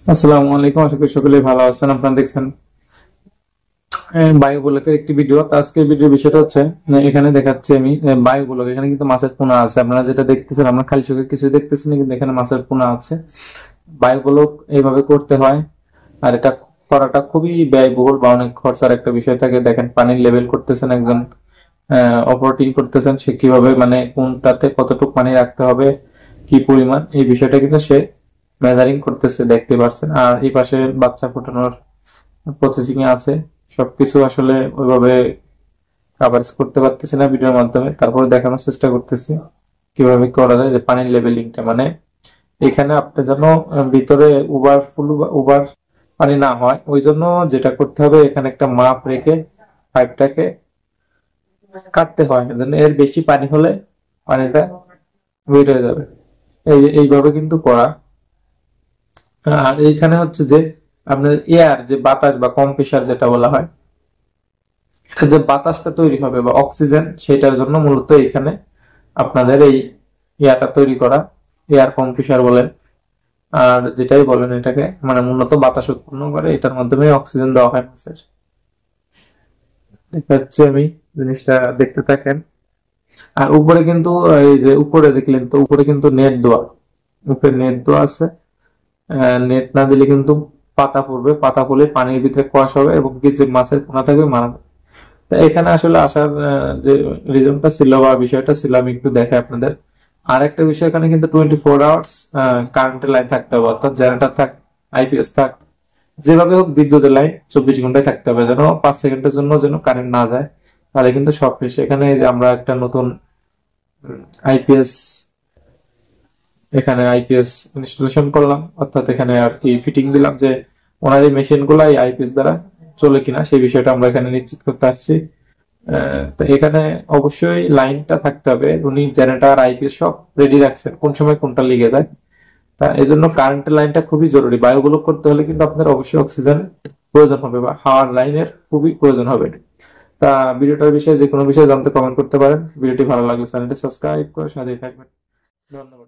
আসসালামু আলাইকুম, আশা করি সকলেই ভালো আছেন। আপনারা দেখছেন বায়ু গোলকের একটি ভিডিও। তো আজকের ভিডিওর বিষয়টা হচ্ছে এখানে দেখাচ্ছি আমি বায়ু গোলক। এখানে কিন্তু মাছের পোনা আছে, আপনারা যেটা দেখতেছেন, আমরা খালি চোখে কিছুই দেখতেছি না, কিন্তু এখানে মাছের পোনা আছে। বায়ু গোলক এইভাবে করতে হয়, আর এটা করাটা খুবই ব্যয়বহুল বা অনেক খরচার একটা বিষয় থাকে। দেখেন পানির লেভেল করতেছেন একজন, অপারেটিং করতেছেন, সে কিভাবে মানে কোনটাতে কতটুকু পানি রাখতে হবে, কি পরিমাণ, এই বিষয়টা কিন্তু সে মেজারিং করতেছে, দেখতে পাচ্ছেন। আর এই পাশে বাচ্চা ফোটানোর প্রসেসিং এ আছে। সবকিছু আসলে ওইভাবে কাভারেজ করতে পারতেছি না ভিডিওর মাধ্যমে, তারপরে দেখানোর চেষ্টা করতেছি কিভাবে করা যায়। যে পানির লেভেলিংটা মানে এখানে আপনি যেন ভিতরে ওভার ফুল ওভার পানি না হয়, ওই জন্য যেটা করতে হবে, এখানে একটা মাপ রেখে পাইপটাকে কাটতে হয়, যেন এর বেশি পানি হলে পানিটা বের হয়ে যাবে। এইভাবে কিন্তু করা। আর এইখানে হচ্ছে যে আপনার এয়ার, যে বাতাস বা কম্প্রেসার যেটা বলা হয়, এটা যে বাতাসটা তৈরি হবে বা অক্সিজেন, সেটার জন্য মূলত এখানে আপনাদের এই ইয়াটা তৈরি করা, এয়ার কম্প্রেসার বলেন আর যেটাই বলেন, এটাকে মানে মূলত বাতাস উৎপন্ন করে, এটার মাধ্যমে অক্সিজেন দেওয়া হয় মাছের। দেখাচ্ছি আমি, জিনিসটা দেখতে থাকেন। আর উপরে কিন্তু এই যে উপরে দেখলেন তো, উপরে কিন্তু নেট দেওয়া, উপরে নেট দেওয়া আছে। নেট না দিলে কিন্তু পাতা পড়বে, পাতা পড়লে পানির ভিতরে কোয়াশ হবে এবং কি যে মাছের পোনা থাকবে মারা যাবে। তা এখানে আসলে আসার যে রিজনটা ছিল বা বিষয়টা ছিল, আমি একটু দেখাই আপনাদের। আর একটা বিষয়, এখানে কিন্তু 24 আওয়ার্স কারেন্টের লাইন থাকতে হবে, অর্থাৎ জেনারেটর থাক, আইপিএস থাক, যেভাবে হোক বিদ্যুতের লাইন 24 ঘন্টায় থাকতে হবে, যেন 5 সেকেন্ডের জন্য যেন কারেন্ট না যায়, তাহলে কিন্তু সব শেষ। এখানে এই যে আমরা একটা নতুন আইপিএস, এখানে আইপিএস ইনস্টলেশন করলাম, অর্থাৎ এখানে আর কি ফিটিং দিলাম যে ওনার এই মেশিন গুলা এই আইপিএস দ্বারা চলে কিনা, সেই বিষয়টা আমরা এখানে নিশ্চিত করতে আসছি। তো এখানে অবশ্যই লাইনটা থাকতে হবে, উনি জেনারেটর আইপিএস সব রেডি রাখছেন, কোন সময় কোনটা লেগে যায়। তা এই জন্য কারেন্টের লাইনটা খুবই জরুরি। বায়ুগুলো করতে হলে কিন্তু আপনার অবশ্যই অক্সিজেন প্রয়োজন হবে বা হাওয়ার লাইনের খুবই প্রয়োজন হবে। তা ভিডিওটার বিষয়ে যে কোনো বিষয়ে জানতে কমেন্ট করতে পারেন। ভিডিওটি ভালো লাগলে চ্যানেলটি সাবস্ক্রাইব করে সাথেই থাকবেন। ধন্যবাদ।